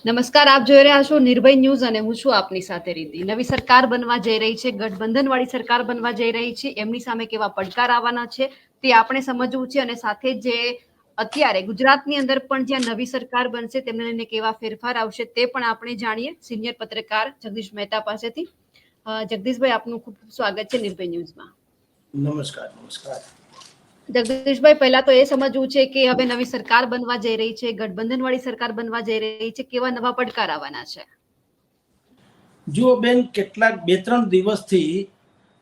નમસ્કાર, આપ જોઈ રહ્યા છો નિર્ભય ન્યૂઝ અને હું છું આપની સાથે રીતિ. નવી સરકાર બનવા જઈ રહી છે, ગઠબંધન વાળી સરકાર બનવા જઈ રહી છે. એમની સામે કેવા પડકાર આવવાના છે તે આપણે સમજવું છે અને સાથે જે અત્યારે ગુજરાતની અંદર પણ જ્યાં નવી સરકાર બનશે તેમને લઈને કેવા ફેરફાર આવશે તે પણ આપણે જાણીએ સિનિયર પત્રકાર જગદીશ મહેતા પાસેથી. જગદીશભાઈ, આપનું ખૂબ ખૂબ સ્વાગત છે નિર્ભય ન્યૂઝમાં. નમસ્કાર. નમસ્કાર જગદીશભાઈ, પહેલા તો એ સમજવું છે કે હવે નવી સરકાર બનવા જઈ રહી છે, ગઠબંધન વાળી સરકાર બનવા જઈ રહી છે, કેવા નવા પડકાર આવવાના છે? જુઓ બેન, કેટલાક 2-3 દિવસથી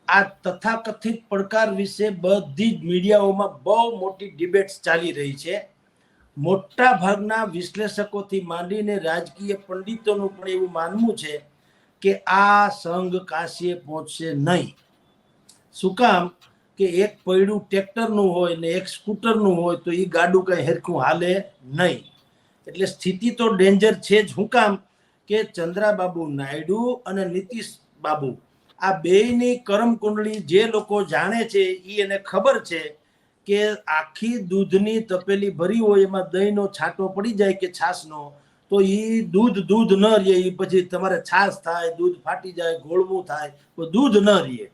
આ તથાકથિત પડકાર વિશે બધી જ મીડિયાઓમાં બહુ મોટી ડિબેટ્સ ચાલી રહી છે. મોટા ભાગના વિશ્લેષકોથી માંડીને રાજકીય પંડિતોનું પણ એવું માનવું છે કે આ સંઘ કાશીએ પહોંચશે નહીં. શું કામ? કે એક પૈડું ટ્રેક્ટરનું હોય ને એક સ્કૂટરનું હોય તો એ ગાડું કંઈ હેરખું હાલે નહીં. એટલે સ્થિતિ તો ડેન્જર છે જ. શું કામ? કે ચંદ્રાબાબુ નાયડુ અને નીતિશ બાબુ આ બેયની કરમકુંડળી જે લોકો જાણે છે એ એને ખબર છે કે આખી દૂધની તપેલી ભરી હોય એમાં દહીંનો છાંટો પડી જાય કે છાશનો, તો એ દૂધ ન રહે. એ પછી તમારે છાશ થાય, દૂધ ફાટી જાય, ગોળવું થાય, તો દૂધ ન રહે.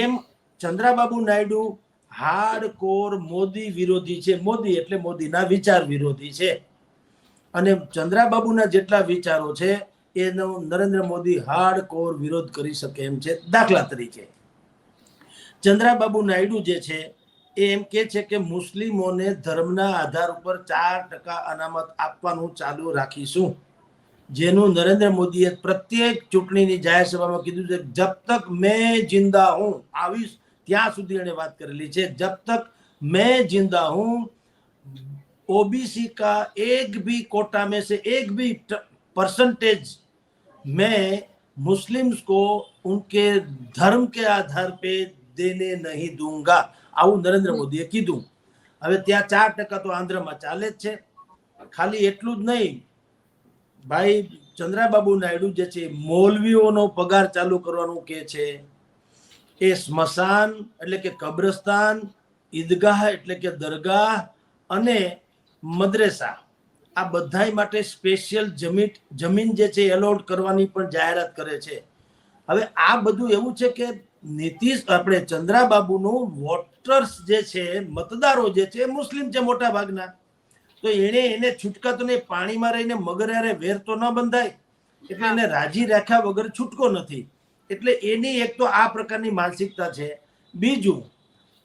એમ ચંદ્રાબાબુ નાયડુ હાર્ડકોર મોદી વિરોધી છે. મોદી એટલે મોદીના વિચાર વિરોધી છે. અને ચંદ્રાબાબુના જેટલા વિચારો છે એનો નરેન્દ્ર મોદી હાર્ડકોર વિરોધ કરી શકે એમ છે. દાખલા તરીકે ચંદ્રાબાબુ નાયડુ જે છે એ એમ કે છે કે મુસ્લિમોને ધર્મના આધાર ઉપર 4% અનામત આપવાનું ચાલુ રાખીશું, જેનું નરેન્દ્ર મોદીએ પ્રત્યેક ચૂંટણીની જાહેર સભામાં કીધું છે. જબ તક મેં જિંદા હું, આવીશ ત્યાં સુધી એને વાત કરેલી છે. જબ તક मैं जिंदा हूं, ओबीसी का एक भी कोटा में से एक भी परसेंटेज मैं मुस्लिम्स को उनके धर्म के आधार पे देने नहीं दूंगा, આવું નરેન્દ્ર મોદીએ કીધું. હવે ત્યાં 4% તો આંધ્રમાં ચાલે જ છે. ખાલી એટલું જ નહીં ભાઈ, ચંદ્રાબાબુ નાયડુ જે છે મૌલવીઓનો પગાર ચાલુ કરવાનું કે છે. એ સ્મશાન એટલે કે કબ્રસ્તાન, ઈદગાહ એટલે કે દરગાહ અને મદ્રેસા આ બધા માટે સ્પેશિયલ જમીન જે છે એલોટ કરવાની પણ જાહેરાત કરે છે. હવે આ બધું એવું છે કે નીતિશ આપણે ચંદ્રાબાબુનું વોટર્સ જે છે, મતદારો જે છે મુસ્લિમ છે મોટા ભાગના, તો એને છૂટકા તો નહીં. પાણીમાં રહીને મગર વેર તો ન બંધાય, એટલે એને રાજી રાખ્યા વગર છૂટકો નથી. એટલે એની એક તો આ પ્રકારની માનસિકતા છે. બીજું,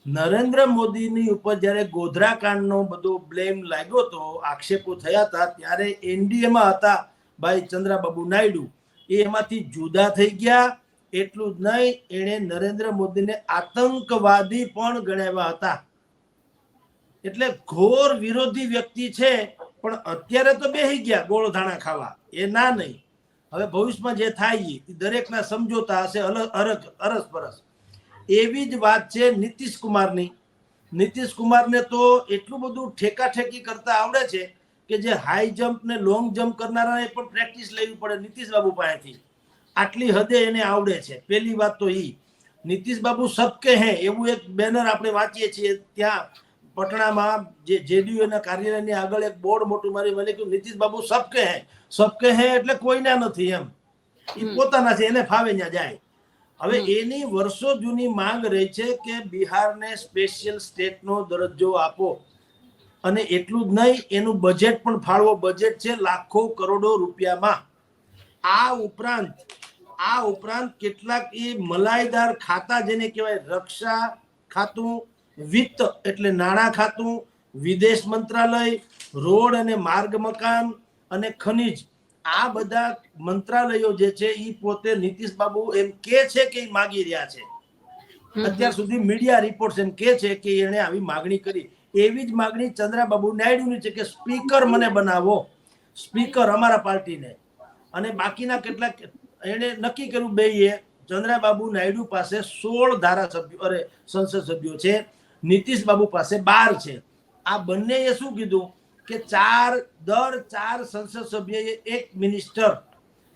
નરેન્દ્ર મોદીની ઉપર જ્યારે ગોધરા કાંડનો બધો બ્લેમ લાગ્યો હતો, આક્ષેપો થયા હતા, ત્યારે એનડીએમાં હતા ભાઈ ચંદ્રાબાબુ નાયડુ, એ એમાંથી જુદા થઈ ગયા. એટલું જ નહીં, એણે નરેન્દ્ર મોદીને આતંકવાદી પણ ગણાવ્યા હતા. એટલે ઘોર વિરોધી વ્યક્તિ છે. પણ અત્યારે તો બેસી ગયા ગોળ ધાણા ખાવા, એ ના નહીં. હવે ભવિષ્યમાં જે થાય એ દરેકના સમજોતા હશે અરસપરસ. એવી જ વાત છે નીતિશ કુમારની. નીતિશ કુમારને તો એટલું બધું ઠેકાઠેકી કરતા આવડે છે કે જે હાઈ જમ્પ ને લોંગ જમ્પ કરનારાને પણ પ્રેક્ટિસ લેવી પડે નીતિશ બાબુ પાસેથી. આટલી હદે એને આવડે છે. પહેલી વાત તો એ. નીતિશ બાબુ સબકે હે એવું એક બેનર આપણે વાંચીએ છીએ ત્યાં પટણામાં, જે જેડીયુના કાર્યાલયની આગળ એક બોર્ડ મોટું મારી લખ્યું નીતિશ બાબુ સબકે હે. સબકે હે એટલે કોઈના નથી એમ, એ પોતાના છે, એને ફાવે ત્યાં જાય. હવે એની વર્ષો જૂની માંગ રહી છે કે બિહારને સ્પેશિયલ સ્ટેટનો દરજ્જો આપો. અને એટલું જ નહીં, એનું બજેટ પણ ફાળવો. બજેટ છે લાખો કરોડો રૂપિયામાં. આ ઉપરાંત કેટલાક એ મલાઈદાર ખાતા જેને કહેવાય, રક્ષા ખાતું, વિત્ત એટલે નાણાં ખાતું, વિદેશ મંત્રાલય, રોડ અને માર્ગ મકાન અને ખનિજ, આ બધા મંત્રાલયો જે છે એ પોતે નીતિશ બાબુ એમ કે છે કે માગી રહ્યા છે. અત્યાર સુધી મીડિયા રિપોર્ટ્સ એમ કે છે કે એને આવી માગણી કરી. એવી જ માગણી ચંદ્રાબાબુ નાયડુની છે કે સ્પીકર મને બનાવો, સ્પીકર અમારા પાર્ટીને. અને બાકીના કેટલાક એને નક્કી કર્યું બેયે. ચંદ્રાબાબુ નાયડુ પાસે 16 ધારાસભ્યો સંસદ સભ્યો છે, નીતિશ બાબુ પાસે 12 છે. આ બંનેએ શું કીધું કે દર 4 સંસદ સભ્યએ એક મિનિસ્ટર,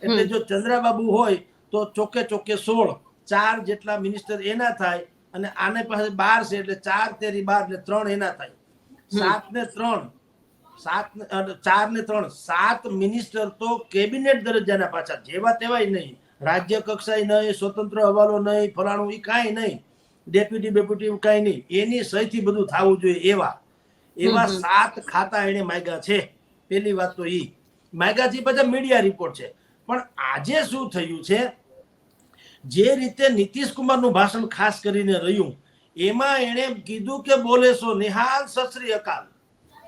એટલે જો ચંદ્રાબાબુ હોય તો ચોકે 16, 4 જેટલા મિનિસ્ટર એના થાય. અને આને પાસે 12 છે એટલે 4 તેરી 12 એટલે 3 એના થાય, 7 ને 3 4 ને 3 7 મિનિસ્ટર તો કેબિનેટ દરજ્જાના પાછા, જેવા તેવાય નહીં, રાજ્ય કક્ષાએ નહીં, સ્વતંત્ર હવાલો નહીં, ફલાણું એ કાંઈ નહીં, ડેપ્યુટી કાંઈ નહીં, એની સહીથી બધું થવું જોઈએ એવા 7 ખાતા એને માંગ્યા છે. પેલી વાત તો ઈ માંગ્યા છે. પછી મીડિયા રિપોર્ટ છે. પણ આજે શું થયું છે, જે રીતે નીતિશ કુમારનું ભાષણ ખાસ કરીને રહ્યું, એમાં એને કીધું કે બોલે સો નિહાલ સત શ્રી અકાલ,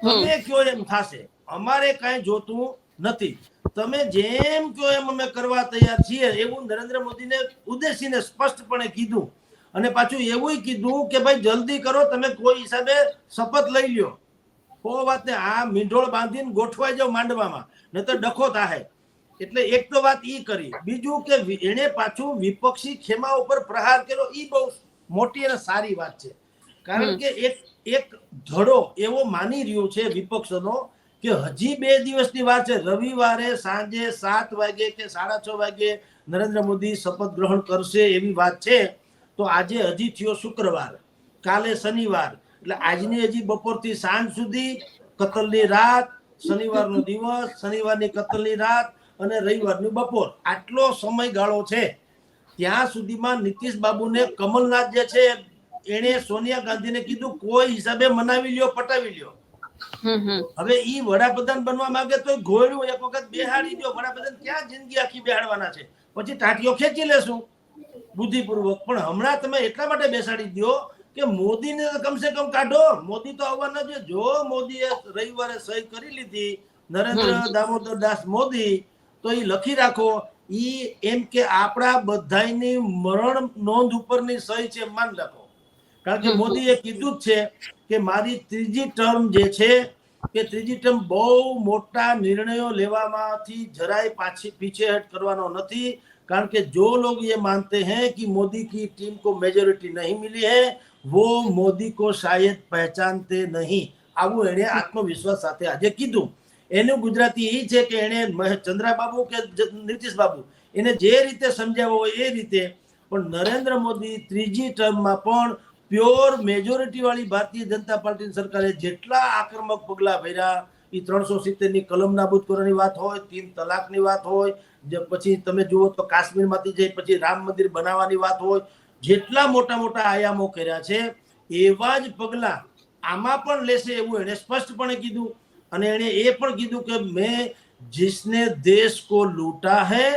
તમે કયો એમ થશે, અમારે કાંઈ જોતું નથી, તમે જેમ કયો એમ અમે કરવા તૈયાર છીએ, એવું નરેન્દ્ર મોદીને ઉદ્દેશીને સ્પષ્ટપણે કીધું. અને પાછું એવું કીધું કે ભાઈ જલ્દી કરો, તમે કોઈ હિસાબે શપથ લઈ લ્યો. વાત ને આ મીંઢોળ બાંધીને ગોઠવાઈ જાવ માંડવામાં, નહીં તો ડખો થાય. એટલે એક તો વાત ઈ કરી. બીજું કે એને પાછું વિપક્ષી ખેમા ઉપર પ્રહાર કર્યો, ઈ બહુ મોટી અને સારી વાત છે. કારણ કે એક ધડો એવો માની રહ્યો છે વિપક્ષનો કે હજી 2 દિવસની વાત છે, રવિવારે સાંજે 7 વાગે કે 6:30 વાગે નરેન્દ્ર મોદી શપથ ગ્રહણ કરશે એવી વાત છે. તો આજે હજી થયો શુક્રવાર, કાલે શનિવાર, એટલે આજની હજી બપોરથી સાંજ સુધી કતલની રાત, શનિવારનો દિવસ, શનિવારની કતલની રાત અને રવિવારની બપોર, આટલો સમયગાળો છે. ત્યાં સુધીમાં નીતિશ બાબુને કમલનાથ જે છે એને સોનિયા ગાંધીને કીધું કોઈ હિસાબે મનાવી લ્યો, પટાવી લ્યો. હવે ઈ વડાપ્રધાન બનવા માંગે તો ઘોડ્યું એક વખત બેહાડી દો. વડાપ્રધાન ક્યાં જિંદગી આખી બેહાડવાના છે, પછી ટાટીઓ ખેંચી લેશું બુદ્ધિપૂર્વક. પણ હમણાં તમે એટલા માટે બેસાડી દો કે મોદીને કમસે કમ કાઢો. મોદી તો આવવાના છે. જો મોદીએ રવિવારે સહી કરી લીધી, નરેન્દ્ર દામોદર દાસ મોદી, તો એ લખી રાખો, ઈ એમ કે આપણા બધાની મરણ નોંધ ઉપરની સહી છે, માન રાખો. કારણ કે મોદીએ કીધું જ છે કે મારી 3જી ટર્મ જે છે કે 3જી ટર્મ બહુ મોટા નિર્ણયો લેવામાંથી જરાય પીછેહટ કરવાનો નથી. કારણ કે जो लोग ये मानते हैं कि मोदी की टीम को मेजोरिटी नहीं मिली है, वो मोदी को शायद पहचानते नहीं. આવું એને આત્મવિશ્વાસ સાથે આજે કીધું. એનું ગુજરાતી એ છે કે એને ચંદ્રાબાબુ કે નીતિશ બાબુ એને જે રીતે સમજાવ્યો હોય એ રીતે. પણ નરેન્દ્ર મોદી 3જી ટર્મમાં પણ પ્યોર મેજોરિટી વાળી ભારતીય જનતા પાર્ટી સરકારે જેટલા આક્રમક પગલા ભર્યા, એ 370ની કલમ નાબૂદ કરવાની વાત હોય, 3 તલાકની વાત હોય, પછી તમે જુઓ તો કાશ્મીરમાંથી જઈ પછી રામ મંદિર બનાવવાની વાત હોય, જેટલા મોટા મોટા આયામો કર્યા છે એવા જ પગલા આમાં પણ લેશે એવું એને સ્પષ્ટપણે કીધું. અને એને એ પણ કીધું કે મેં जिसने देश को लूटा है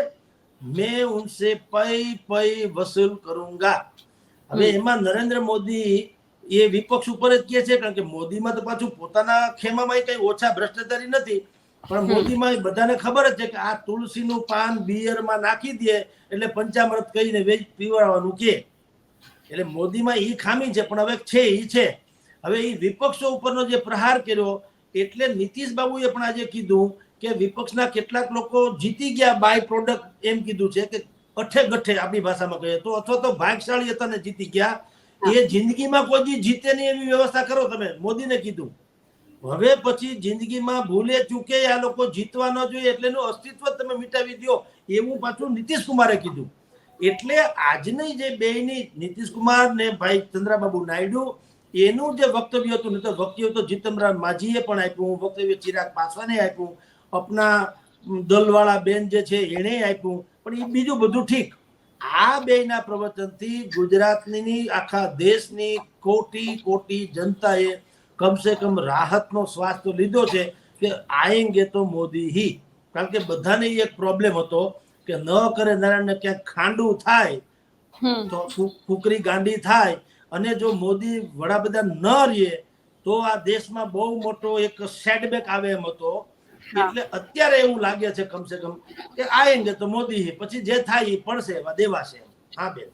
मैं उनसे पै वसूल करूंगा. હવે એમાં નરેન્દ્ર મોદી એ વિપક્ષ ઉપર જ કહે છે, કારણ કે મોદીમાં તો પાછું પોતાના ખેમામાં કઈ ઓછા ભ્રષ્ટાચારી નથી. પણ મોદીમાં બધાને ખબર જ છે કે આ તુલસીનું પાન બિયરમાં નાખી દે એટલે પંચામૃત કહીને પીવડાવવાનું કે. એટલે મોદીમાં એ ખામી છે. પણ હવે છે એ છે. હવે એ વિપક્ષો ઉપરનો જે પ્રહાર કર્યો, એટલે નીતિશ બાબુએ પણ આજે કીધું કે વિપક્ષના કેટલાક લોકો જીતી ગયા બાય પ્રોડક્ટ, એમ કીધું છે કે અઠે ગઠે આપણી ભાષામાં કહીએ તો, અથવા તો ભાગશાળી હતા ને જીતી ગયા. એ જિંદગીમાં કોઈ જીતે નહીં એવી વ્યવસ્થા કરો તમે, મોદીને કીધું. હવે પછી જિંદગીમાં ભૂલે ચૂકે આ લોકો જીતવા ન જોઈએ એટલે એનું અસ્તિત્વ તમે મિટાવી દો, એવું પાછું નીતિશ કુમારે કીધું. એટલે આજની જે બેની નીતિશ કુમાર ને ભાઈ ચંદ્રાબાબુ નાયડુ, એનું જે વક્તવ્ય હતું ને, તો વક્તવ્ય તો જીતનરામ માઝીએ પણ આપ્યું, વક્તવ્ય ચિરાગ પાસવાને આપ્યું, અપના દલવાળા બેન જે છે એને આપ્યું. પણ એ બીજું બધું ઠીક. આ બેના પ્રવચનથી ગુજરાતની આખા દેશની કોટી જનતાએ કમસે કમ રાહતનો શ્વાસ તો લીધો છે કે આયેંગે તો મોદી હી. કારણ કે બધાને એક પ્રોબ્લેમ હતો કે ન કરે નારાયણને ક્યાંક ખાંડું થાય તો કુકરી ગાંડી થાય, અને જો મોદી વડાપ્રધાન ન રહે તો આ દેશમાં બહુ મોટો એક સેટબેક આવે એમ હતો. એટલે અત્યારે એવું લાગે છે કમસે કમ કે આયેંગે તો મોદી હી, પછી જે થાય એ પડશે એવા દેવાશે. હા બેન,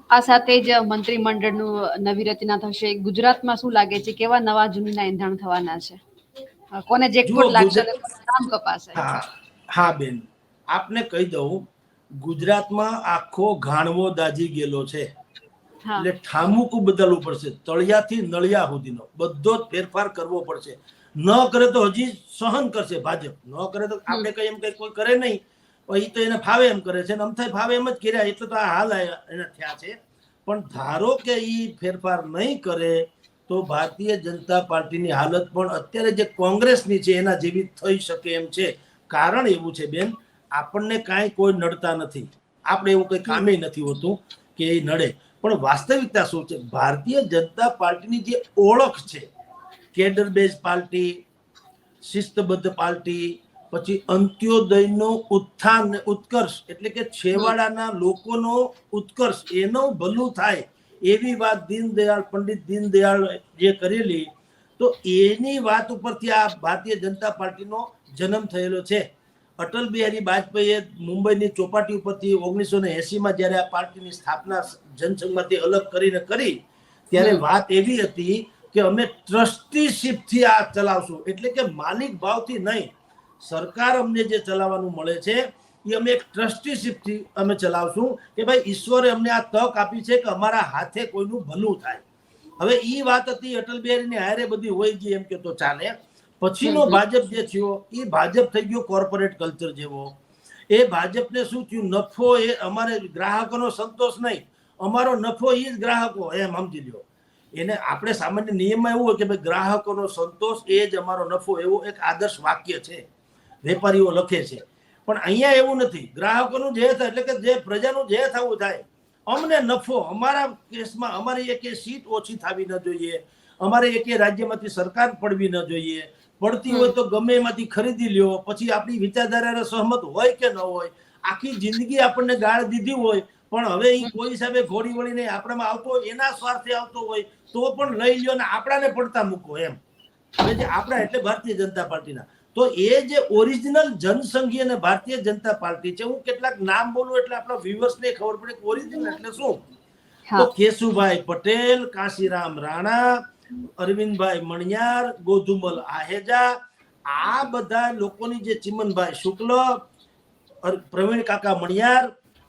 આ સાથે જ મંત્રીમંડળનું નવી રચના થશે. ગુજરાતમાં શું લાગે છે, કેવા નવા જૂનીના એંધાણ થવાના છે? કોને જેકપોટ લાગશે, નામ કપાશે? હા બેન, આપને કહી દઉં, ગુજરાતમાં આખો ઘાણવો દાજી ગયેલો છે. એટલે ઠામુકું બદલવું પડશે, તળિયાથી નળિયા સુધીનો બધો જ ફેરફાર કરવો પડશે. ન કરે તો હજી સહન કરશે ભાજપ, ન કરે તો આપણે કઈ એમ કઈ કોઈ કરે નહીં. એ તો એને ફાવે એમ કરે છે, અમથાય ફાવે એમ જ કર્યા, એટલે તો આ હાલ એના થયા છે. પણ ધારો કે એ ફેરફાર નહીં કરે તો ભારતીય જનતા પાર્ટીની હાલત પણ અત્યારે જે કોંગ્રેસની છે એના જેવી થઈ શકે એમ છે. કારણ એવું છે બેન, આપણને કાંઈ કોઈ નડતા નથી, આપણે એવું કંઈ કામે નથી હોતું કે એ નડે. પણ વાસ્તવિકતા શું છે? ભારતીય જનતા પાર્ટીની જે ઓળખ છે, કેડર બેઝ પાર્ટી, શિસ્તબદ્ધ પાર્ટી, પછી અંત્યોદયનો ઉત્થાન ઉત્કર્ષ, એટલે કે છેવાડાના લોકોનો ઉત્કર્ષ, એનો ભલું થાય એવી વાત પંડિત દીનદયાળ જે કરેલી, તો એની વાત ઉપરથી આ ભારતીય જનતા પાર્ટીનો જન્મ થયેલો છે. અટલ બિહારી વાજપેયીએ મુંબઈની ચોપાટી ઉપરથી 1980માં જ્યારે આ પાર્ટીની સ્થાપના જનસંઘમાંથી અલગ કરીને કરી, ત્યારે વાત એવી હતી કે અમે ટ્રસ્ટીશીપથી આ ચલાવશું, એટલે કે માલિક ભાવથી નહીં. સરકાર અમને જે ચલાવવાનું મળે છે એ અમે એક ટ્રસ્ટીશીપથી અમે ચલાવશું કે ભાઈ ઈશ્વરે અમને આ તક આપી છે કે અમારા હાથે કોઈનું ભલું થાય. હવે એ વાત હતી અટલ બિહારીની હારે બધી હોય ગઈ એમ કે તો ચાલે. પછીનો ભાજપ જે થયો એ ભાજપ થઈ ગયો કોર્પોરેટ કલ્ચર જેવો. એ ભાજપને શું થયું? નફો એ અમારે ગ્રાહકોનો સંતોષ નહીં, અમારો નફો એ જ ગ્રાહકો, એમ સમજી લો. એને આપણે સામાન્ય નિયમમાં એવું હોય કે ભાઈ ગ્રાહકોનો સંતોષ એ જ અમારો નફો, એવો એક આદર્શ વાક્ય છે, વેપારીઓ લખે છે. પણ અહીંયા એવું નથી. ગ્રાહકોનું જે થાય એટલે કે જે પ્રજાનું જે થવું થાય, અમને નફો, અમારા કેસમાં અમારી એક સીટ ઓછી થવી ન જોઈએ, અમારે એક રાજ્યમાંથી સરકાર પડવી ન જોઈએ. પડતી હોય તો ગમે એમાંથી ખરીદી લ્યો, પછી આપણી વિચારધારા સહમત હોય કે ન હોય, આખી જિંદગી આપણને ગાળ દીધી હોય, પણ હવે એ કોઈ હિસાબે ઘોડી વળીને આપણામાં આવતો હોય, એના સ્વાર્થે આવતો હોય તો પણ લઈ લ્યો ને આપણાને પડતા મૂકો એમ. હવે જે આપણા એટલે ભારતીય જનતા પાર્ટીના, તો એ જે ઓરિજિનલ જનસંઘી અને ભારતીય જનતા પાર્ટી છે, હું કેટલાક નામ બોલું એટલે આપણા વ્યુઅર્સને ખબર પડે કે ઓરિજિનલ એટલે શું. તો કેશુભાઈ પટેલ, કાશીરામ રાણા, અરવિંદભાઈ મણિયાર, ગોધુમલ આહેજા, આ બધા લોકોની જે ચિમનભાઈ શુક્લ, પ્રવીણ કાકા મણિયાર,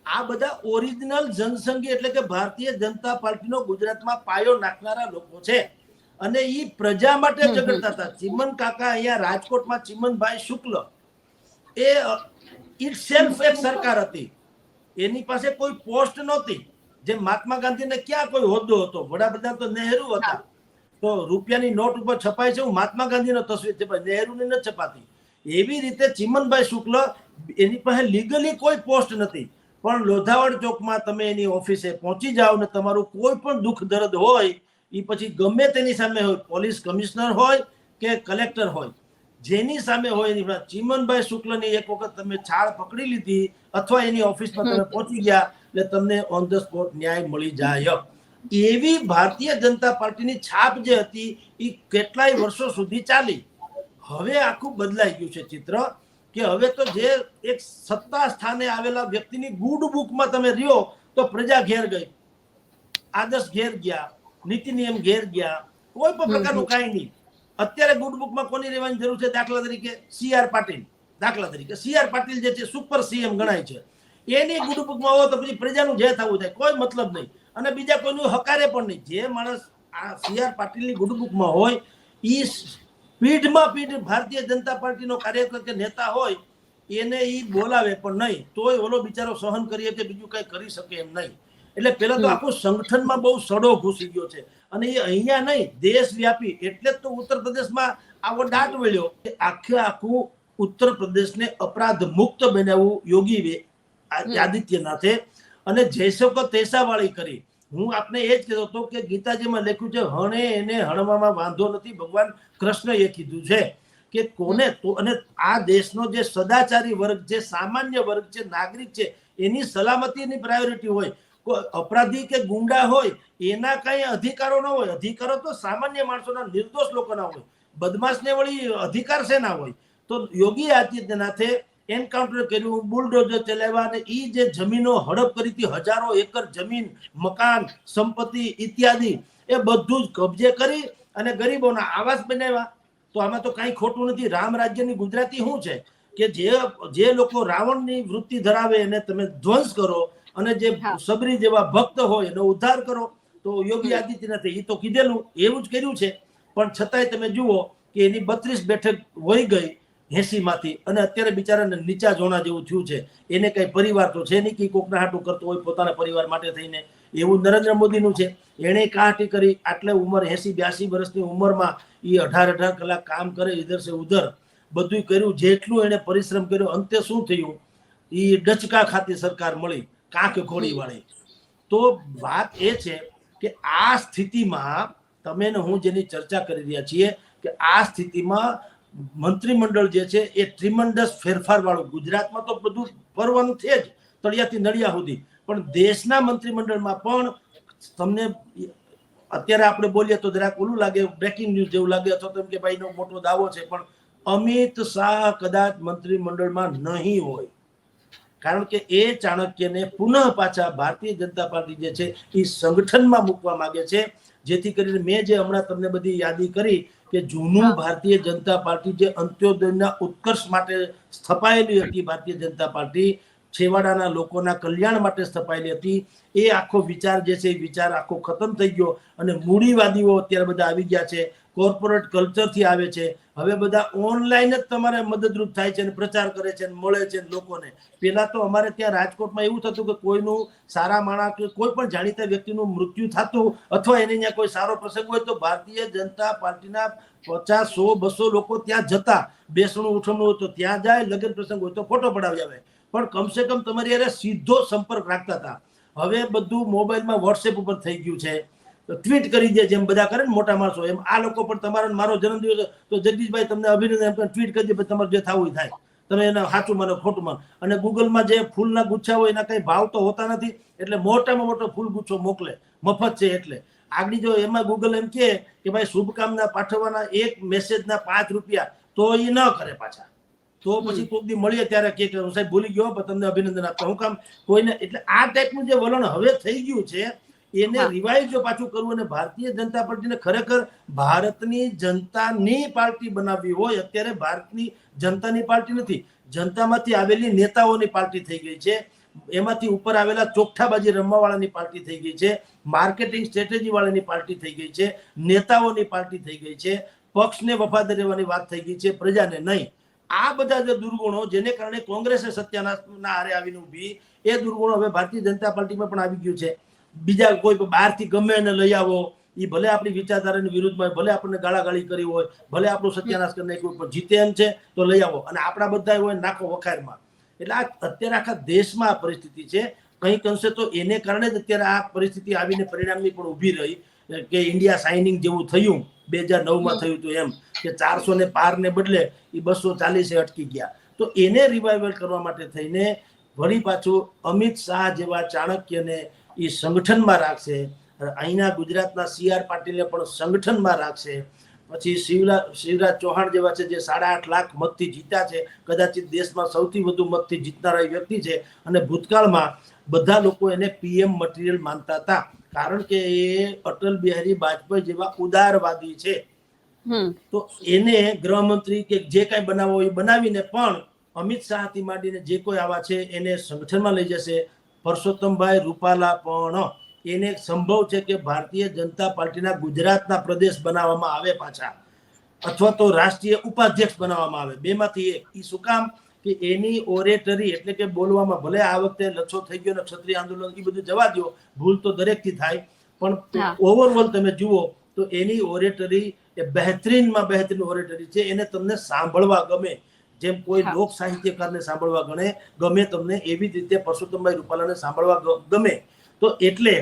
આ બધા ઓરિજિનલ જનસંઘી એટલે કે ભારતીય જનતા પાર્ટીનો ગુજરાતમાં પાયો નાખનારા લોકો છે. અને એ પ્રજા માટે ઝઘડતા હતા. ચિમન કાકા અહીંયા રાજકોટમાં, ચિમનભાઈ શુક્લ, એ ઇટ સેલ્ફ એક સરકાર હતી, એની પાસે કોઈ પોસ્ટ નહોતી. જે મહાત્મા ગાંધીને ક્યાં કોઈ હોદ્દો હતો? વડાપ્રધાન તો નહેરુ હતા. તો રૂપિયાની નોટ ઉપર છપાય છે હું મહાત્મા ગાંધીનો તસવીર છપાય, નહેરુની નથી છપાતી. એવી રીતે ચિમનભાઈ શુક્લ, એની પાસે લીગલી કોઈ પોસ્ટ નથી, પણ લોધાવડ ચોકમાં તમે એની ઓફિસે પહોંચી જાઓ ને તમારું કોઈ પણ દુઃખ દર્દ હોય, એ પછી ગમે તેની સામે હોય, પોલીસ કમિશનર હોય કે કલેક્ટર હોય, જેની સામે હોય એની ચિમનભાઈ શુક્લની એક વખત તમે છાળ પકડી લીધી અથવા એની ઓફિસમાં તમે પહોંચી ગયા એટલે તમને ઓન ધ સ્પોટ ન્યાય મળી જાય. એવી ભારતીય જનતા પાર્ટીની છાપ જે હતી એ કેટલાય વર્ષો સુધી ચાલી. હવે આખું બદલાઈ ગયું છે ચિત્ર, કે હવે તો જે એક સત્તા સ્થાને આવેલા વ્યક્તિની ગુડ બુકમાં તમે રહ્યો તો પ્રજા ઘેર ગઈ, આદર્શ ઘેર ગયા, નીતિ નિયમ ઘેર ગયા, કોઈ પણ પ્રકારનું કાંઈ નહીં. અત્યારે ગુડ બુકમાં કોની રહેવાની જરૂર છે? દાખલા તરીકે CR પાટીલ, દાખલા તરીકે CR પાટીલ જે છે સુપર CM ગણાય છે, એની ગુડ બુકમાં હોય તો પછી પ્રજાનું જે થવું થાય કોઈ મતલબ નહીં, અને બીજા કોઈનું હકારે પણ નહીં. જે માણસ આ CR પાટીલની ગુડ બુકમાં હોય એ પીઢમાં પીઢ ભારતીય જનતા પાર્ટીનો કાર્યકર કે નેતા હોય, એને એ બોલાવે પણ નહીં, તોય ઓલો બિચારો સહન કરીએ કે બીજું કઈ કરી શકે એમ નહીં. એટલે પેલા તો આખું સંગઠનમાં બહુ સડો ઘૂસી ગયો છે, અને એ અહીંયા નહીં દેશવ્યાપી. એટલે જ તો ઉત્તર પ્રદેશમાં આવો દાટ વળ્યો કે આખું ઉત્તર પ્રદેશને અપરાધ મુક્ત બનાવવું યોગી આદિત્યનાથે, અને જૈસો કો તૈસા વાળી કરી. હું આપને એ જ કહેતો હતો કે ગીતાજીમાં લખ્યું છે, હણે એને હણવામાં વાંધો નથી. ભગવાન કૃષ્ણએ કીધું છે કે કોને તો, અને આ દેશનો જે સદાચારી વર્ગ, જે સામાન્ય વર્ગ છે, નાગરિક છે, એની સલામતીની પ્રાયોરિટી હોય. કોઈ અપરાધી કે ગુંડા હોય એના કઈ અધિકારો ન હોય. અધિકારો તો સામાન્ય માણસોના, નિર્દોષ લોકોના હોય. બદમાશને વળી અધિકાર શેના હોય? તો યોગી આદિત્યનાથે એન્કાઉન્ટર કર્યું, બુલડોઝર ચલાવ્યા, અને એ જે જમીનો હડપ કરી હતી, હજારો એકર જમીન, મકાન, સંપત્તિ ઇત્યાદિ, એ બધું જ કબજે કરી અને ગરીબોના આવાસ બનાવ્યા. તો આમાં તો કઈ ખોટું નથી. રામ રાજ્યની ગુજરાતી શું છે કે જે લોકો રાવણની વૃત્તિ ધરાવે એને તમે ધ્વંસ કરો, અને જે સબરી જેવા ભક્ત હોય એનો ઉદ્ધાર કરો. તો યોગી આદિત્યનાથે એ તો કીધેલું, એવું જ કર્યું છે. પણ છતાંય તમે જુઓ કે એની 32 બેઠક વહી ગઈ 80માંથી, અને અત્યારે બિચારાને નીચા જોણા જેવું થયું છે. એને કઈ પરિવાર તો છે નહીં કે કોકના હાટું કરતો હોય પોતાના પરિવાર માટે થઈને. એવું નરેન્દ્ર મોદીનું છે. એણે કાંઠી કરી આટલે ઉંમર 80-82 વર્ષની ઉંમરમાં એ 18 કલાક કામ કરે, ઇધર સે ઉધર બધું કર્યું. જેટલું એણે પરિશ્રમ કર્યો, અંતે શું થયું? એ ડચકા ખાતી સરકાર મળી, કાંક ખોડી વાળી. તો વાત એ છે કે આ સ્થિતિમાં તમે ને હું જેની ચર્ચા કરી રહ્યા છીએ કે આ સ્થિતિમાં મંત્રીમંડળ જે છે એ ટ્રીમન્ડસ ફેરફાર વાળું, ગુજરાતમાં તો બધું ફરવાનું છે જ તળિયાથી નળિયા સુધી, પણ દેશના મંત્રીમંડળમાં પણ તમને અત્યારે આપણે બોલીએ તો જરાક ઓલું લાગે, બ્રેકિંગ ન્યૂઝ જેવું લાગે, અથવા તો એમ કે ભાઈનો મોટો દાવો છે, પણ અમિત શાહ કદાચ મંત્રીમંડળમાં નહીં હોય, કારણ કે એ ચાણક્યને પુનઃ પાછા ભારતીય જનતા પાર્ટી જે છે એ સંગઠનમાં મૂકવા માંગે છે, જેથી કરીને મેં જે હમણાં તમને બધી યાદી કરી કે જૂનું ભારતીય જનતા પાર્ટી જે અંત્યોદયના ઉત્કર્ષ માટે સ્થપાયેલી હતી, ભારતીય જનતા પાર્ટી છેવાડાના લોકોના કલ્યાણ માટે સ્થપાયેલી હતી, એ આખો વિચાર જે છે એ વિચાર આખો ખતમ થઈ ગયો અને મૂડીવાદીઓ અત્યારે બધા આવી ગયા છે, કોર્પોરેટ કલ્ચરથી આવે છે. હવે બધા ઓનલાઈન જ તમારે મદદરૂપ થાય છે અને પ્રચાર કરે છે અને મળે છે લોકોને. પેલા તો અમારે ત્યાં રાજકોટમાં એવું થતું કે કોઈનું સારા માણસ કે કોઈ પણ જાણીતા વ્યક્તિનું મૃત્યુ થતું અથવા એને ત્યાં કોઈ સારો પ્રસંગ હોય તો ભારતીય જનતા પાર્ટીના 50, 100, 200 લોકો ત્યાં જતા, બેસણું ઉઠમણું હોય તો ત્યાં જાય, લગ્ન પ્રસંગ હોય તો ફોટો પડાવી આવે, પણ કમસે કમ તમારી યારે સીધો સંપર્ક રાખતા હતા. હવે બધું મોબાઈલમાં વોટ્સએપ ઉપર થઈ ગયું છે, ટ્વીટ કરી દે જેમ બધા કરે ને મોટા માણસો, એમ આ લોકો પણ તમારો મારો જન્મદિવસ તો જગદીશભાઈ તમને અભિનંદન એમ ટ્વીટ કરી દે, તમારે જે થવું થાય તમે એને સાચું માનો ખોટું માનો. અને ગૂગલમાં જે ફૂલના ગુચ્છા હોય એના કઈ ભાવ તો હોતા નથી, એટલે મોટામાં મોટો ફૂલ ગુચ્છો મોકલે, મફત છે એટલે. આગળ જો એમાં ગૂગલ એમ કે ભાઈ શુભકામના પાઠવવાના એક મેસેજના 5 રૂપિયા, તો એ ન કરે પાછા. તો પછી કોઈક દી મળીએ ત્યારે કે સાહેબ ભૂલી ગયો પણ તમને અભિનંદન આપતા, હું કામ કોઈને. એટલે આ ટાઈપનું જે વલણ હવે થઈ ગયું છે એને રિવાઇઝ જો પાછું કરવું અને ભારતીય જનતા પાર્ટીને ખરેખર ભારતની જનતાની પાર્ટી બનાવવી હોય, અત્યારે ભારતની જનતાની પાર્ટી નથી, જનતામાંથી આવેલી નેતાઓની પાર્ટી થઈ ગઈ છે, એમાંથી ઉપર આવેલા ચોખ્ઠાબાજી રમવાવાળાની પાર્ટી થઈ ગઈ છે, માર્કેટિંગ સ્ટ્રેટેજી વાળાની પાર્ટી થઈ ગઈ છે, નેતાઓની પાર્ટી થઈ ગઈ છે, પક્ષને વફાદાર રહેવાની વાત થઈ ગઈ છે, પ્રજાને નહીં. આ બધા જે દુર્ગુણો જેને કારણે કોંગ્રેસે સત્યાનાશના આરે આવીને ઊભી, એ દુર્ગુણો હવે ભારતીય જનતા પાર્ટીમાં પણ આવી ગયું છે. બીજા કોઈ બહારથી ગમે એને લઈ આવો, એ ભલે આપણી વિચારધારાની વિરુદ્ધમાં, ભલે આપણને ગાળાગાળી કરી હોય, ભલે આપણું સત્યાનાશ કરી નાખ્યું, પણ જીતે એમ છે તો લઈ આવો, અને આપણા બધા હોય નાખો વખારમાં. એટલે આ અત્યારે આખા દેશમાં આ પરિસ્થિતિ છે. કંઈક અંશે તો એને કારણે જ અત્યારે આ પરિસ્થિતિ આવીને પરિણામની પણ ઊભી રહી કે ઇન્ડિયા સાઇનિંગ જેવું થયું 2009માં થયું હતું, એમ કે 400 ને પાર ને બદલે એ 240 અટકી ગયા. તો એને રિવાઇવલ કરવા માટે થઈને વળી પાછું અમિત શાહ જેવા ચાણક્યને એ સંગઠનમાં રાખશે, અહીંના ગુજરાતના CR પાટીલને પણ સંગઠનમાં રાખશે, પછી શિવરાજ ચૌહાણ જેવા છે જે 8.5 લાખ મતથી જીત્યા છે, કદાચિત દેશમાં સૌથી વધુ મતથી જીતનારા વ્યક્તિ છે, અને ભૂતકાળમાં બધા લોકો એને PM મટીરિયલ માનતા હતા, કારણ કે એ અટલ બિહારી વાજપેયી જેવા ઉદારવાદી છે. તો એને ગૃહમંત્રી કે જે કાંઈ બનાવો એ બનાવીને પણ અમિત શાહથી માંડીને જે કોઈ આવા છે એને સંગઠનમાં લઈ જશે. પરસોત્તમભાઈ રૂપાલા પણ એને સંભવ છે કે ભારતીય જનતા પાર્ટીના ગુજરાતના પ્રદેશ બનાવવામાં આવે પાછા, અથવા તો રાષ્ટ્રીય ઉપાધ્યક્ષ બનાવવામાં આવે, બેમાંથી એક. એ શું કામ કે એની ઓરેટરી એટલે કે બોલવામાં, ભલે આ વખતે લચ્છો થઈ ગયો ને ક્ષત્રિય આંદોલન એ બધું જવા દો, ભૂલ તો દરેકથી થાય, પણ ઓવરઓલ તમે જુઓ તો એની ઓરેટરી એ બહેતરીનમાં બહેતરીન ઓરેટરી છે. એને તમને સાંભળવા ગમે, જેમ કોઈ લોક સાહિત્યકારને સાંભળવા ગમે તમને, એવી જ રીતે પરસોત્તમભાઈ રૂપાલાને સાંભળવા ગમે. તો એટલે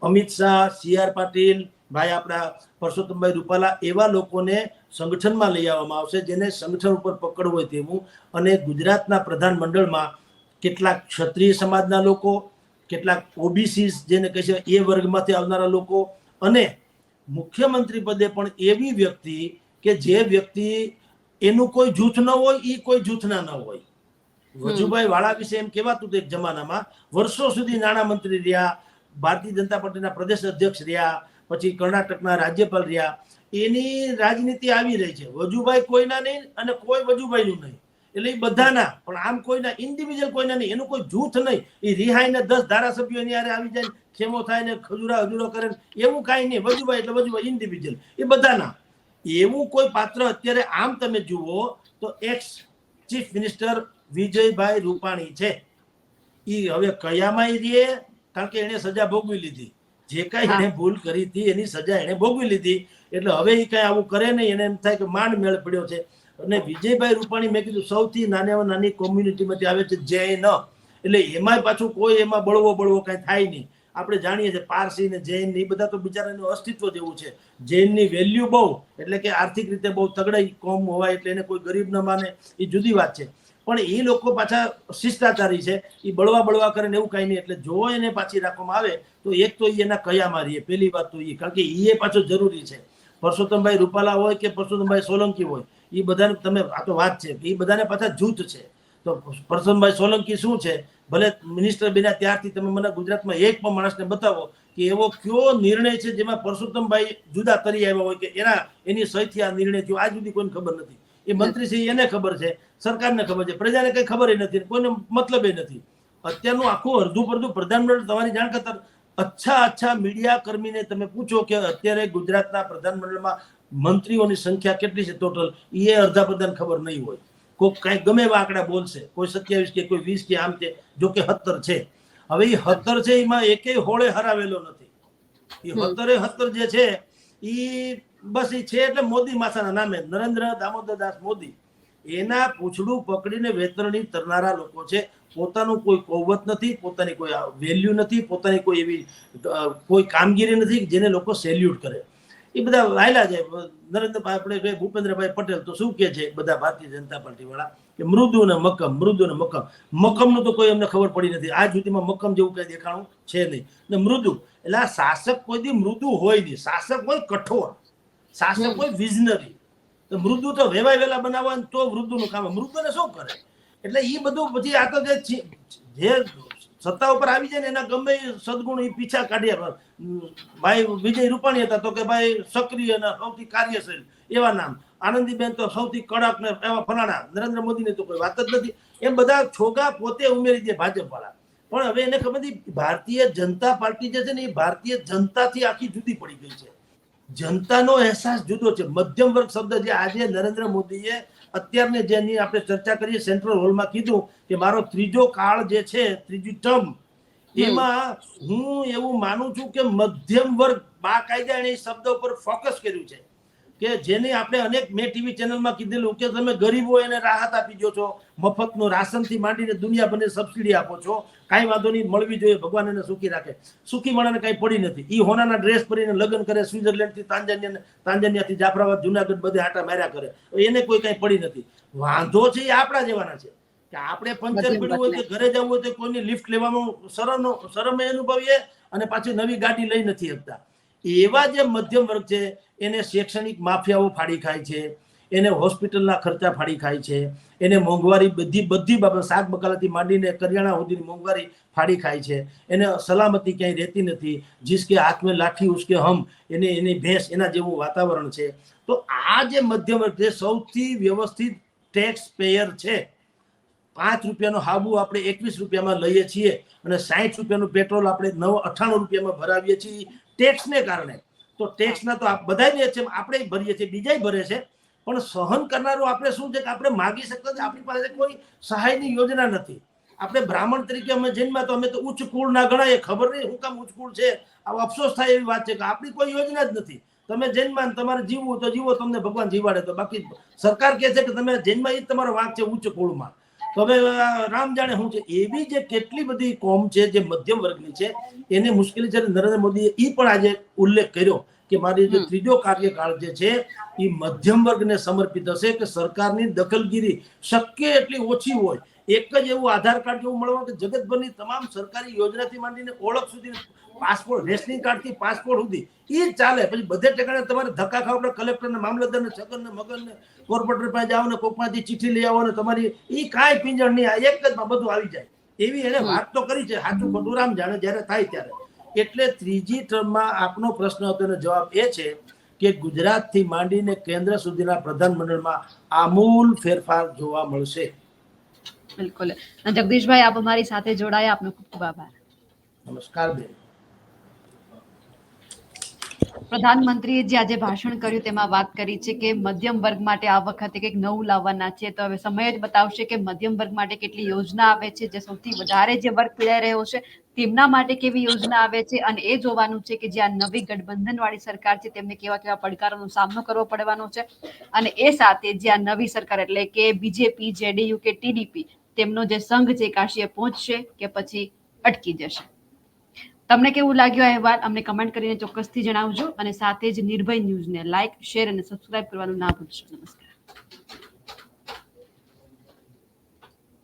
અમિત શાહ, CR પાટીલ ભાઈ, આપણા પરસોત્તમભાઈ રૂપાલા, એવા લોકોને સંગઠનમાં લઈ આવવામાં આવશે જેને સંગઠન ઉપર પકડ હોય તેવું. અને ગુજરાતના પ્રધાનમંડળમાં કેટલાક ક્ષત્રિય સમાજના લોકો, કેટલાક OBC જેને કહે છે એ વર્ગમાંથી આવનારા લોકો, અને મુખ્યમંત્રી પદે પણ એવી વ્યક્તિ કે જે વ્યક્તિ એનું કોઈ જૂથ ન હોય, એ કોઈ જૂથના ન હોય. વજુભાઈ વાળા વિશે એમ કહેવાતું હતું એક જમાનામાં, વર્ષો સુધી નાણામંત્રી રહ્યા, ભારતીય જનતા પાર્ટીના પ્રદેશ અધ્યક્ષ રહ્યા, પછી કર્ણાટકના રાજ્યપાલ રહ્યા. એની રાજનીતિ આવી રહી છે. વજુભાઈ કોઈના નહીં અને કોઈ વજુભાઈનું નહીં, એટલે એ બધાના, પણ આમ કોઈના ઇન્ડિવિજ્યુઅલ કોઈના નહીં, એનું કોઈ જૂથ નહીં. એ રિહાઈને 10 ધારાસભ્યો એની હારે આવી જાય, ખેમો થાય ને ખજૂરા હજુરો કરે, એવું કાંઈ નહીં. વજુભાઈ એટલે વજુભાઈ, ઇન્ડિવિજ્યુઅલ, એ બધાના. એવું કોઈ પાત્ર અત્યારે આમ તમે જુઓ તો x chief minister Vijaybhai Rupani છે. એ હવે કયામાં રહે કારણ કે એને સજા ભોગવી લીધી. જે કાંઈ એને ભૂલ કરી હતી એની સજા એને ભોગવી લીધી. એટલે હવે એ કાંઈ આવું કરે નહીં. એને એમ થાય કે માંડ મેળ પડ્યો છે. અને વિજયભાઈ રૂપાણી, મેં કીધું, સૌથી નાની કોમ્યુનિટીમાંથી આવે છે જૈન. એટલે એમાંય પાછું કોઈ એમાં બળવો કાંઈ થાય નહીં. આપણે જાણીએ છીએ પારસી ને જૈન એ બધા તો બિચારાનું અસ્તિત્વ જેવું છે. જૈનની વેલ્યુ બહુ, એટલે કે આર્થિક રીતે બહુ તગડા કોમ હોવાય એટલે એને કોઈ ગરીબ ન માને એ જુદી વાત છે. પણ એ લોકો પાછા શિષ્ટાચારી છે. એ બળવા કરે ને એવું કાંઈ નહીં. એટલે જો એને પાછી રાખવામાં આવે તો એક તો એના કયા મારીએ, પહેલી વાત તો એ, કારણ કે એ પાછું જરૂરી છે. પરસોત્તમભાઈ રૂપાલા હોય કે પરસોત્તમભાઈ સોલંકી હોય, એ બધાને તમે, આ તો વાત છે એ બધાને પાછા જૂથ છે. તો પરસોત્તમભાઈ સોલંકી શું છે, ભલે મિનિસ્ટર બન્યા ત્યારથી તમે મને ગુજરાતમાં એક પણ માણસને બતાવો કે એવો કયો નિર્ણય છે જેમાં પરસોત્તમભાઈ જુદા કરી આવ્યા હોય કે એની સહીથી આ નિર્ણય થયો, આજ સુધી કોઈને ખબર નથી. એ મંત્રી છે એને ખબર છે, સરકારને ખબર છે, પ્રજાને કઈ ખબર નથી, કોઈને મતલબ નથી. અત્યારનું આખું અડધું પડધું પ્રધાનમંત્રી, તમારી જાણ કરતા અચ્છા મીડિયા કર્મીને તમે પૂછો કે અત્યારે ગુજરાતના પ્રધાનમંત્રીમાં મંત્રીઓની સંખ્યા કેટલી છે ટોટલ, એ અડધા પ્રધાન ખબર નહીં હોય. કોઈ કઈ ગમે એવા આંકડા બોલશે, કોઈ 27 કે કોઈ 20 કે આમ છે, જો કે 17 છે. હવે એ 17 છે, એમાં એકેય હોળે હરાવેલો નથી. એ 17 જે છે એ બસ એ છે એટલે મોદી માસાના નામે, નરેન્દ્ર દામોદર દાસ મોદી, એના પૂછડું પકડીને વેતરણી તરનારા લોકો છે. પોતાનું કોઈ કૌવત નથી, પોતાની કોઈ વેલ્યુ નથી, પોતાની કોઈ એવી કોઈ કામગીરી નથી જેને લોકો સેલ્યુટ કરે. એ બધા વાયલા છે. આપણે ભૂપેન્દ્રભાઈ પટેલ તો શું કે છે બધા ભારતીય જનતા પાર્ટી વાળા કે મૃદુ ને મક્કમ. મક્કમનું તો કોઈ અમને ખબર પડી નથી આજ સુધીમાં. મક્કમ જેવું કઈ દેખાણું છે નહીં. ને મૃદુ એટલે આ શાસક કોઈ દી મૃદુ હોય નહીં. શાસક હોય કઠોર, શાસક હોય વિઝનરી. તો મૃદુ તો વેલા બનાવવા તો મૃદુનું કામ. મૃદુને શું કરે? એટલે એ બધું પછી આ તો જે સત્તા ઉપર આવી જાય ને એના ગમે સદગુણ એ પીછા કાઢ્યા. ભાઈ વિજય રૂપાણી હતા તો કે ભાઈ સક્રિય અને સૌથી કાર્યશીલ એવા નામ. આનંદીબેન તો સૌથી કડક ને એવા ફલાણા. નરેન્દ્ર મોદીની તો કોઈ વાત જ નથી. એમ બધા છોગા પોતે ઉમેરી દે ભાજપ વાળા. પણ હવે એને ખબર નથી ભારતીય જનતા પાર્ટી જે છે ને એ ભારતીય જનતાથી આખી જુદી પડી ગઈ છે. જનતાનો અહેસાસ જુદો છે. મધ્યમ વર્ગ શબ્દ જે આજે નરેન્દ્ર મોદીએ અત્યારની જેની આપણે ચર્ચા કરીએ સેન્ટ્રલ હોલમાં કીધું કે મારો ત્રીજો કાળ જે છે, ત્રીજી ટર્મ, એમાં હું એવું માનું છું કે મધ્યમ વર્ગ બાકાયદા એને શબ્દ ઉપર ફોકસ કર્યું છે કે જેને આપણે અનેક મેં ટીવી ચેનલમાં કીધેલું કે તમે ગરીબો એને રાહત આપી દો છો, મફતનું રાશનથી માંડીને દુનિયાભરની સબસિડી આપો છો, કાંઈ વાંધો નહીં, મળવી જોઈએ, ભગવાન એને સુખી રાખે. સુખી માણસને કાંઈ પડી નથી. એ હોનાના ડ્રેસ પહેરીને લગ્ન કરે, સ્વિટરલેન્ડથી તાંજાનિયાથી જાફરાબાદ, જુનાગઢ બધે આટા માર્યા કરે, એને કોઈ કાંઈ પડી નથી. વાંધો છે એ આપણા જેવાના છે કે આપણે પંચર પડ્યું હોય કે ઘરે જવું હોય તો કોઈની લિફ્ટ લેવામાં શરમ અનુભવીએ અને પાછી નવી ગાડી લઈ નથી શકતા. એવા જે મધ્યમ વર્ગ છે એને શૈક્ષણિક માફિયાઓ ફાડી ખાય છે, એને હોસ્પિટલના ખર્ચા ફાડી ખાય છે, એને મોંઘવારી બધી બાબત શાક બકાલાથી માંડીને કરિયાણા સુધીની મોંઘવારી ફાડી ખાય છે, એને સલામતી ક્યાંય રહેતી નથી. જિસકે હાથ મેં લાઠી ઉસકે હમ, એની ભેંસ, એના જેવું વાતાવરણ છે. તો આ જે મધ્યમ વર્ગ છે સૌથી વ્યવસ્થિત ટેક્સ પેયર છે. 5 રૂપિયાનો હાબુ આપણે 21 રૂપિયામાં લઈએ છીએ અને 60 રૂપિયાનું પેટ્રોલ આપણે 98 રૂપિયામાં ભરાવીએ છીએ ટેક્સને કારણે. તો ટેક્સના તો બધા જ છે, આપણે ભરીએ છીએ, બીજા ભરે છે. પણ સહન કરનારું આપણે શું છે કે આપણે માગી શકતા નથી. આપણી પાસે કોઈ સહાયની યોજના નથી. આપણે બ્રાહ્મણ તરીકે અમે જન્મ્યા તો અમે તો ઉચ્ચ કુળ ના ગણાય. ખબર નહીં શું કામ ઉચ્ચ કુળ છે, આ અફસોસ થાય એવી વાત છે કે આપણી કોઈ યોજના જ નથી. તમે જન્માન તમારે જીવવું તો જીવો, તમને ભગવાન જીવાડે તો. બાકી સરકાર કહે છે કે તમે જન્મા એ જ તમારો વાંક છે ઉચ્ચ કુળમાં. તો હવે રામ જાણે શું છે. એવી જે કેટલી બધી કોમ છે જે મધ્યમ વર્ગની છે એને મુશ્કેલી છે. નરેન્દ્ર મોદીએ એ પણ આજે ઉલ્લેખ કર્યો કે મારી જે ત્રીજો કાર્યકાળ જે છે એ મધ્યમ વર્ગને સમર્પિત હશે કે સરકારની દખલગીરી શક્ય એટલી ઓછી હોય. એક જ એવું આધાર કાર્ડ જેવું મળવાનું કે જગતભરની તમામ સરકારી યોજનાથી માંડીને ઓળખ સુધી, પાસપોર્ટ, રેશનિંગ કાર્ડથી પાસપોર્ટ સુધી એ ચાલે. પછી બધે ઠેકાણે તમારે ધક્કા ખાવા પડે. કલેક્ટરને, મામલતદારને, છગનને, મગનને, કોર્પોરેટર પાસે જાઓ ને કોકમાંથી ચિઠ્ઠી લઈ આવો ને તમારી એ કાંઈ પિંજણ નહીં, આ એક જ બધું આવી જાય. એવી એને વાત તો કરી છે. સાચું ખોટું રામ જાણે જ્યારે થાય ત્યારે. એટલે ત્રીજી ટર્મમાં આપનો પ્રશ્ન હતો એનો જવાબ એ છે કે ગુજરાતથી માંડીને કેન્દ્ર સુધીના પ્રધાનમંડળમાં આમૂલ ફેરફાર જોવા મળશે. બિલકુલ. જગદીશભાઈ, આપ અમારી સાથે જોડાયા, આપનો ખૂબ ખૂબ આભાર. નમસ્કાર બેન. પ્રધાનમંત્રીએ જે આજે ભાષણ કર્યું તેમાં વાત કરી છે કે મધ્યમ વર્ગ માટે આ વખતે કંઈક નવું લાવવાના છે. તો હવે સમય જ બતાવશે કે મધ્યમ વર્ગ માટે કેટલી યોજના આવે છે, જે સૌથી વધારે જે વર્ગ પીડાઈ રહ્યો છે તેમના માટે કેવી યોજના આવે છે, અને એ જોવાનું છે કે જે આ નવી ગઠબંધન વાળી સરકાર છે તેમને કેવા કેવા પડકારોનો સામનો કરવો પડવાનો છે. અને એ સાથે જે આ નવી સરકાર એટલે કે બીજેપી, જેડીયુ કે ટીડીપી તેમનો જે સંઘ છે કાશીએ પહોંચશે કે પછી અટકી જશે. તમને કેવું લાગ્યું આ અહેવાલ અમને કમેન્ટ કરીને ચોક્કસથી જણાવજો, અને સાથે જ નિર્ભય ન્યૂઝને લાઇક, શેર અને સબસ્ક્રાઇબ કરવાનું ના ભૂલશો. નમસ્કાર.